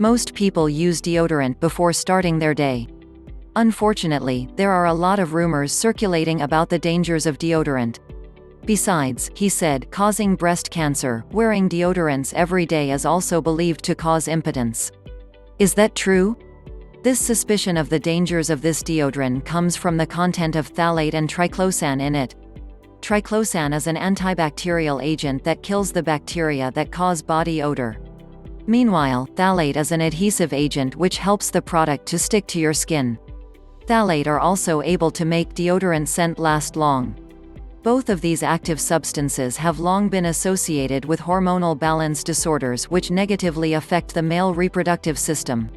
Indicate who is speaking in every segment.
Speaker 1: Most people use deodorant before starting their day. Unfortunately, there are a lot of rumors circulating about the dangers of deodorant. Besides, he said, causing breast cancer, wearing deodorants every day is also believed to cause impotence. Is that true? This suspicion of the dangers of this deodorant comes from the content of phthalate and triclosan in it. Triclosan is an antibacterial agent that kills the bacteria that cause body odor. Meanwhile, phthalate is an adhesive agent which helps the product to stick to your skin. Phthalate are also able to make deodorant scent last long. Both of these active substances have long been associated with hormonal balance disorders which negatively affect the male reproductive system.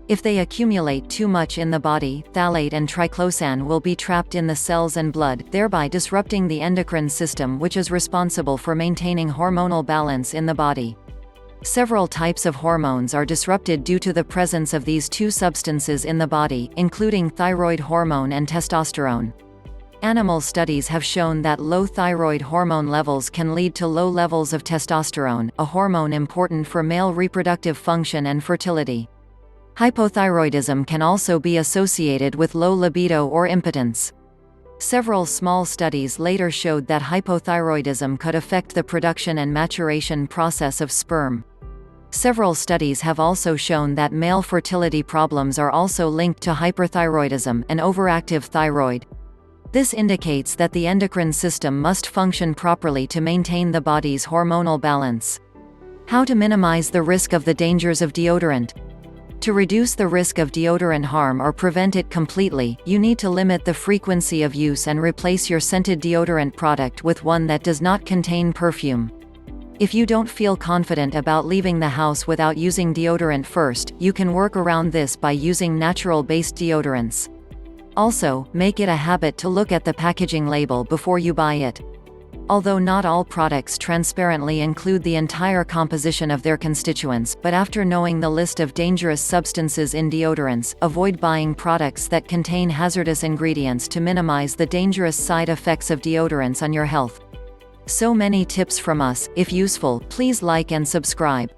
Speaker 1: If they accumulate too much in the body, phthalate and triclosan will be trapped in the cells and blood, thereby disrupting the endocrine system, which is responsible for maintaining hormonal balance in the body. Several types of hormones are disrupted due to the presence of these two substances in the body, including thyroid hormone and testosterone. Animal studies have shown that low thyroid hormone levels can lead to low levels of testosterone, a hormone important for male reproductive function and fertility. Hypothyroidism can also be associated with low libido or impotence. Several small studies later showed that hypothyroidism could affect the production and maturation process of sperm. Several studies have also shown that male fertility problems are also linked to hyperthyroidism, an overactive thyroid. This indicates that the endocrine system must function properly to maintain the body's hormonal balance. How to minimize the risk of the dangers of deodorant? To reduce the risk of deodorant harm or prevent it completely, you need to limit the frequency of use and replace your scented deodorant product with one that does not contain perfume. If you don't feel confident about leaving the house without using deodorant first, you can work around this by using natural-based deodorants. Also, make it a habit to look at the packaging label before you buy it. Although not all products transparently include the entire composition of their constituents, but after knowing the list of dangerous substances in deodorants, avoid buying products that contain hazardous ingredients to minimize the dangerous side effects of deodorants on your health. So many tips from us. If useful, please like and subscribe.